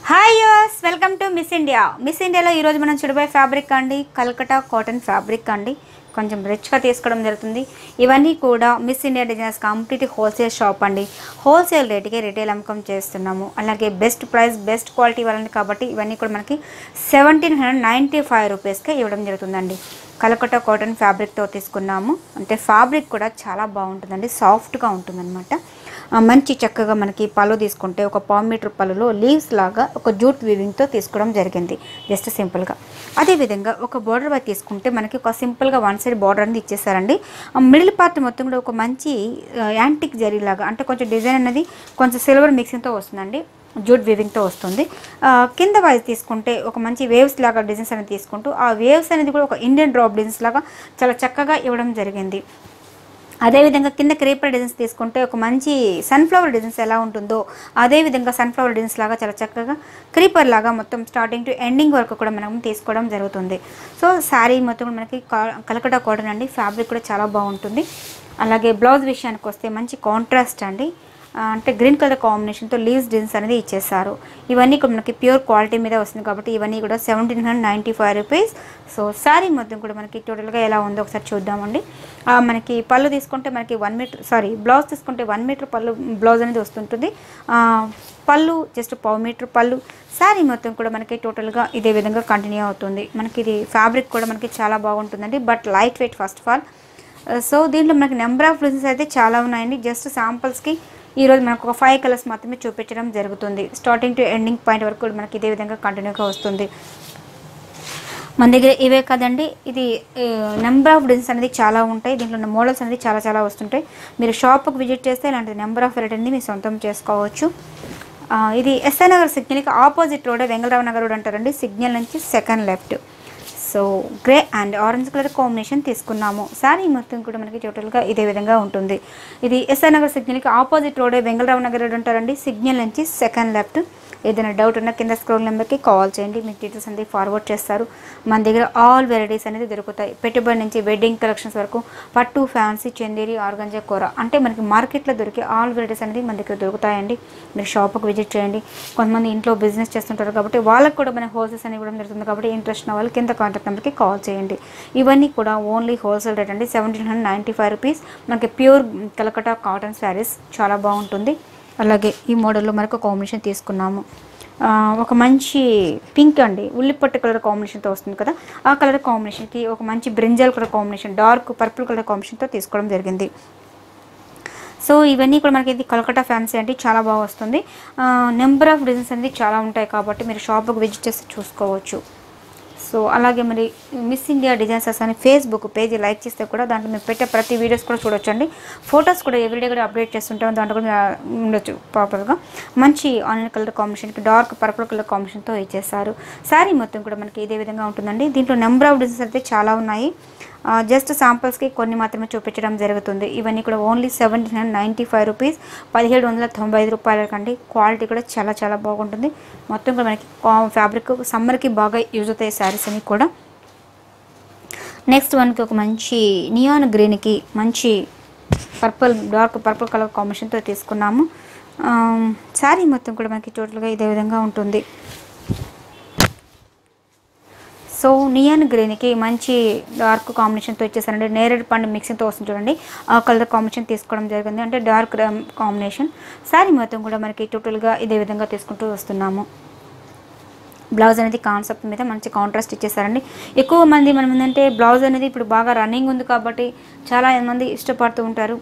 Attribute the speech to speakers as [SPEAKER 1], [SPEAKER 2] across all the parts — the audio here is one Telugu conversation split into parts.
[SPEAKER 1] Hi use welcome to miss India. Miss ఇండియాలో ఈరోజు మనం చూడబోయే ఫ్యాబ్రిక్ అండి కల్కటా కాటన్ ఫ్యాబ్రిక్ అండి. కొంచెం రిచ్గా తీసుకోవడం జరుగుతుంది. ఇవన్నీ కూడా miss India designers complete wholesale shop అండి. హోల్సేల్ రేటుకే రిటైల్ అమ్మకం చేస్తున్నాము. అలాగే బెస్ట్ ప్రైస్ బెస్ట్ క్వాలిటీ వాళ్ళని కాబట్టి ఇవన్నీ కూడా మనకి 1795 రూపీస్కే ఇవ్వడం జరుగుతుందండి. కల్కటా కాటన్ ఫ్యాబ్రిక్తో తీసుకున్నాము. అంటే ఫ్యాబ్రిక్ కూడా చాలా బాగుంటుందండి, సాఫ్ట్గా ఉంటుందన్నమాట. మంచి చక్కగా మనకి పళ్ళు తీసుకుంటే ఒక పావు మీటర్ పళ్ళులో లీవ్స్ లాగా ఒక జూట్ వీవింగ్తో తీసుకోవడం జరిగింది, జస్ట్ సింపుల్గా. అదేవిధంగా ఒక బోర్డర్ వై తీసుకుంటే మనకి ఒక సింపుల్గా వన్ సైడ్ బోర్డర్ అనేది ఇచ్చేసారండి. మిడిల్ పార్ట్ మొత్తం కూడా ఒక మంచి యాంటిక్ జరీలాగా, అంటే కొంచెం డిజైన్ అనేది కొంచెం సిల్వర్ మిక్సింగ్తో వస్తుందండి, జూట్ వీవింగ్తో వస్తుంది. కింద వైజ్ తీసుకుంటే ఒక మంచి వేవ్స్ లాగా డిజైన్స్ అనేది తీసుకుంటూ ఆ వేవ్స్ అనేది కూడా ఒక ఇండియన్ డ్రాప్ డిజైన్స్ లాగా చాలా చక్కగా ఇవ్వడం జరిగింది. అదేవిధంగా కింద క్రీపర్ డిజైన్స్ తీసుకుంటే ఒక మంచి సన్ఫ్లవర్ డిజైన్స్ ఎలా ఉంటుందో అదేవిధంగా సన్ఫ్లవర్ డిజైన్స్ లాగా చాలా చక్కగా క్రీపర్ లాగా మొత్తం స్టార్టింగ్ టు ఎండింగ్ వరకు కూడా మనం తీసుకోవడం జరుగుతుంది. సో శారీ మొత్తం మనకి కల్కటా కాటన్ అండి, ఫ్యాబ్రిక్ కూడా చాలా బాగుంటుంది. అలాగే బ్లౌజ్ విషయానికి వస్తే మంచి కాంట్రాస్ట్ అండి, అంటే గ్రీన్ కలర్ కాంబినేషన్తో లీవ్స్ డిజైన్స్ అనేది ఇచ్చేసారు. ఇవన్నీ కూడా మనకి ప్యూర్ క్వాలిటీ మీద వస్తుంది కాబట్టి ఇవన్నీ కూడా 1795 రూపీస్. సో శారీ మొత్తం కూడా మనకి టోటల్గా ఎలా ఉందో ఒకసారి చూద్దామండి. మనకి పళ్ళు తీసుకుంటే మనకి 1 మీటర్, బ్లౌజ్ తీసుకుంటే 1 మీటర్ పళ్ళు బ్లౌజ్ అనేది వస్తుంటుంది. పళ్ళు జస్ట్ పావు మీటర్ పళ్ళు. శారీ మొత్తం కూడా మనకి టోటల్గా ఇదే విధంగా కంటిన్యూ అవుతుంది. మనకి ఇది ఫ్యాబ్రిక్ కూడా మనకి చాలా బాగుంటుందండి, but light weight first of all. So దీంట్లో మనకి నెంబర్ ఆఫ్ డిజైన్స్ అయితే చాలా ఉన్నాయండి. జస్ట్ శాంపుల్స్కి ఈరోజు మనకు ఒక 5 కలర్స్ మాత్రమే చూపించడం జరుగుతుంది. స్టార్టింగ్ టు ఎండింగ్ పాయింట్ వరకు కూడా మనకి ఇదే విధంగా కంటిన్యూగా వస్తుంది. మన దగ్గర ఇవే కదండి, ఇది నెంబర్ ఆఫ్ డిజైన్స్ అనేది చాలా ఉంటాయి. దీంట్లో ఉన్న మోడల్స్ అనేది చాలా వస్తుంటాయి. మీరు షాప్కి విజిట్ చేస్తే ఇలాంటి నెంబర్ ఆఫ్ వెరైటీ అనేది మీరు సొంతం చేసుకోవచ్చు. ఇది ఎస్ఐ నగర్ సిగ్నల్కి opposite road, Vengalarao Nagar road అంటారండి. సిగ్నల్ నుంచి second left. So grey and orange colour combination తీసుకున్నాము. శారీ మొత్తం కూడా మనకి టోటల్గా ఇదే విధంగా ఉంటుంది. ఇది ఎస్ఐ నగర్ సిగ్నల్కి opposite road, Vengalarao Nagar road అంటారండి. సిగ్నల్ నుంచి సెకండ్ లెఫ్ట్. ఏదైనా డౌట్ ఉన్నా కింద స్క్రోల్ నెంబర్కి కాల్ చేయండి, మీకు డీటెయిల్స్ అనేది ఫార్వర్డ్ చేస్తారు. మన దగ్గర ఆల్ వెరైటీస్ అనేది దొరుకుతాయి. పెట్టుబడి నుంచి వెడ్డింగ్ కలెక్షన్స్ వరకు పట్టు, ఫ్యాన్సీ, చందేరి, ఆర్గంజా, కూర, అంటే మనకి మార్కెట్లో దొరికే ఆల్ వెరైటీస్ అనేది మన దగ్గర దొరుకుతాయండి. మీరు షాప్కి విజిట్ చేయండి. కొంతమంది ఇంట్లో బిజినెస్ చేస్తుంటారు కాబట్టి వాళ్ళకి కూడా మన హోల్సేల్స్ అని ఇవ్వడం జరుగుతుంది కాబట్టి ఇంట్రెస్ట్ ఉన్న వాళ్ళు కింద కాంటాక్ట్ నెంబర్కి కాల్ చేయండి. ఇవన్నీ కూడా ఓన్లీ హోల్సేల్ రేట్ అండి, 1795 రూపీస్. మనకి ప్యూర్ కలకటా కాటన్ శారీస్ చాలా బాగుంటుంది. అలాగే ఈ మోడల్లో మనకు కాంబినేషన్ తీసుకున్నాము. ఒక మంచి పింక్ అండి, ఉల్లిపట్టు కలర్ కాంబినేషన్తో వస్తుంది కదా, ఆ కలర్ కాంబినేషన్కి ఒక మంచి brinjal colour combination, dark purple colour కాంబినేషన్తో తీసుకోవడం జరిగింది. సో ఇవన్నీ కూడా మనకి ఇది కలకటా ఫ్యాన్సీ అంటే చాలా బాగా వస్తుంది. నెంబర్ ఆఫ్ డిజైన్స్ అనేది చాలా ఉంటాయి కాబట్టి మీరు షాప్కి విజిట్ చేసి చూసుకోవచ్చు. సో అలాగే మరి మిస్ ఇండియా డిజైనర్స్ అని ఫేస్బుక్ పేజీ లైక్ చేస్తే కూడా దాంట్లో మేము పెట్టే ప్రతి వీడియోస్ కూడా చూడొచ్చండి. ఫొటోస్ కూడా ఎవ్రీడే కూడా అప్డేట్ చేస్తుంటాం, దాంట్లో కూడా ఉండొచ్చు ప్రాపర్గా. మంచి ఆనియన్ కలర్ కాంబినేషన్కి డార్క్ పర్పుల్ కలర్ కాంబినేషన్తో ఇచ్చేసారు. శారీ మొత్తం కూడా మనకి ఇదే విధంగా ఉంటుందండి. దీంట్లో నెంబర్ ఆఫ్ డిజైన్స్ అయితే చాలా ఉన్నాయి. జస్ట్ శాంపుల్స్కి కొన్ని మాత్రమే చూపించడం జరుగుతుంది. ఇవన్నీ కూడా ఓన్లీ 1795 రూపీస్, 1795 రూపాయలకండి. క్వాలిటీ కూడా చాలా బాగుంటుంది. మొత్తం కూడా మనకి ఫ్యాబ్రిక్ సమ్మర్కి బాగా యూజ్ అవుతాయి శారీస్ అని కూడా. నెక్స్ట్ మనకి ఒక మంచి నియాన్ గ్రీన్కి మంచి పర్పుల్, డార్క్ పర్పుల్ కలర్ కాంబినేషన్తో తీసుకున్నాము. శారీ మొత్తం కూడా మనకి టోటల్గా ఇదే విధంగా ఉంటుంది. సో నియాన్ గ్రీన్కి మంచి డార్క్ కాంబినేషన్తో ఇచ్చేసారండి. నేరేడు పండు మిక్సింగ్తో వస్తుంది చూడండి, ఆ కలర్ కాంబినేషన్ తీసుకోవడం జరిగింది, అంటే డార్క్ కాంబినేషన్. శారీ మొత్తం కూడా మనకి టోటల్గా ఇదే విధంగా తీసుకుంటూ వస్తున్నాము. బ్లౌజ్ అనేది కాన్సెప్ట్ మీద మంచి కాంట్రాస్ట్ ఇచ్చేసారండి. ఎక్కువ మంది మనం ఏంటంటే బ్లౌజ్ అనేది ఇప్పుడు బాగా రన్నింగ్ ఉంది కాబట్టి చాలా మంది ఇష్టపడుతూ ఉంటారు.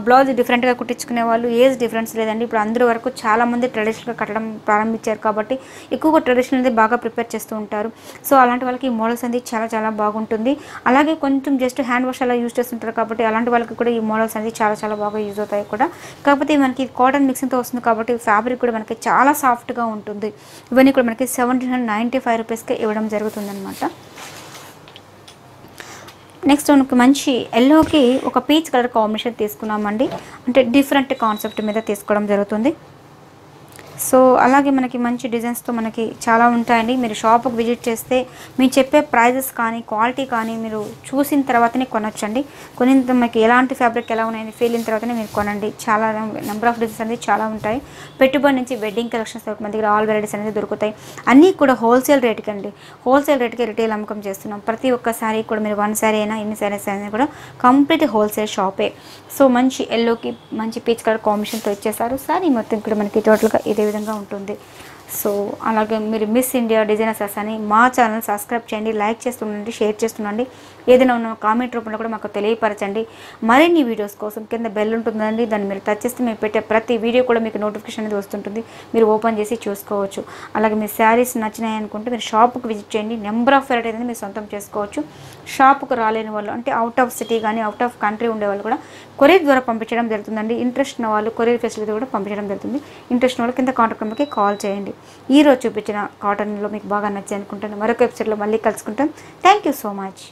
[SPEAKER 1] బ్లౌజ్ డిఫరెంట్గా కుట్టించుకునే వాళ్ళు ఏజ్ డిఫరెన్స్ లేదండి. ఇప్పుడు అందరూ వరకు చాలామంది ట్రెడిషనల్గా కట్టడం ప్రారంభించారు కాబట్టి ఎక్కువగా ట్రెడిషనల్ అనేది బాగా ప్రిపేర్ చేస్తూ ఉంటారు. సో అలాంటి వాళ్ళకి ఈ మోడల్స్ అనేది చాలా బాగుంటుంది. అలాగే కొంచెం జస్ట్ హ్యాండ్ వాష్ అలా యూజ్ చేస్తుంటారు కాబట్టి అలాంటి వాళ్ళకి కూడా ఈ మోడల్స్ అనేది చాలా బాగా యూజ్ అవుతాయి కూడా. కాకపోతే మనకి కాటన్ మిక్సింగ్తో వస్తుంది కాబట్టి ఫ్యాబ్రిక్ కూడా మనకి చాలా సాఫ్ట్గా ఉంటుంది. ఇవన్నీ కూడా మనకి 1795 రూపీస్కి ఇవ్వడం జరుగుతుందన్నమాట. నెక్స్ట్ మనకు మంచి ఎల్లోకి ఒక పీచ్ కలర్ కాంబినేషన్ తీసుకున్నామండి, అంటే డిఫరెంట్ కాన్సెప్ట్ మీద తీసుకోవడం జరుగుతుంది. సో అలాగే మనకి మంచి డిజైన్స్తో మనకి చాలా ఉంటాయండి. మీరు షాప్కి విజిట్ చేస్తే మేము చెప్పే ప్రైజెస్ కానీ క్వాలిటీ కానీ మీరు చూసిన తర్వాతనే కొనొచ్చండి. కొనిన మనకి ఎలాంటి ఫ్యాబ్రిక్ ఎలా ఉన్నాయని ఫీల్ అయిన తర్వాతనే మీరు కొనండి. చాలా నెంబర్ ఆఫ్ డిజైన్స్ అనేది చాలా ఉంటాయి. పెట్టుబడి నుంచి వెడ్డింగ్ కలెక్షన్స్ మన దగ్గర ఆల్ వెరైటీస్ అనేది దొరుకుతాయి. అన్నీ కూడా హోల్సేల్ రేట్కి అండి. హోల్సేల్ రేట్కి రిటైల్ అమ్మకం చేస్తున్నాం. ప్రతి ఒక్క శారీ కూడా మీరు 1 శారీ అయినా ఎన్ని శారీస్ అయినా కూడా కంప్లీట్ హోల్సేల్ షాపే. సో మంచి ఎల్లోకి మంచి పీచ్ కలర్ కాంబినేషన్తో ఇచ్చేసారు. శారీ మొత్తం కూడా మనకి టోటల్గా ఇదే విధంగా ఉంటుంది. సో అలాగే మీరు మిస్ ఇండియా డిజైనర్స్ అని మా ఛానల్ సబ్స్క్రైబ్ చేయండి, లైక్ చేస్తుండండి, షేర్ చేస్తుండండి. ఏదైనా ఉన్న కామెంట్ రూపంలో కూడా మాకు తెలియపరచండి. మరిన్ని వీడియోస్ కోసం కింద బెల్ ఉంటుందండి, దాన్ని మీరు టచ్ చేస్తే మేము పెట్టే ప్రతి వీడియో కూడా మీకు నోటిఫికేషన్ అనేది వస్తుంటుంది. మీరు ఓపెన్ చేసి చూసుకోవచ్చు. అలాగే మీ శారీస్ నచ్చినాయి అనుకుంటే మీరు షాప్కి విజిట్ చేయండి. నెంబర్ ఆఫ్ వెరైటీ అనేది మీరు సొంతం చేసుకోవచ్చు. షాప్కు రాలేని వాళ్ళు అంటే అవుట్ ఆఫ్ సిటీ కానీ అవుట్ ఆఫ్ కంట్రీ ఉండే వాళ్ళు కూడా కొరియర్ ద్వారా పంపించడం జరుగుతుందండి. ఇంట్రెస్ట్ ఉన్న వాళ్ళు కొరియర్ ఫెసిలిటీ కూడా పంపించడం జరుగుతుంది. ఇంట్రెస్ట్ ఉన్న వాళ్ళు కింద కాంటాక్ట్ నెంబర్కి కాల్ చేయండి. ఈరోజు చూపించిన కాటన్లో మీకు బాగా నచ్చాయి అనుకుంటాను. మరొక ఎపిసోడ్లో మళ్ళీ కలుసుకుంటాం. Thank you so much.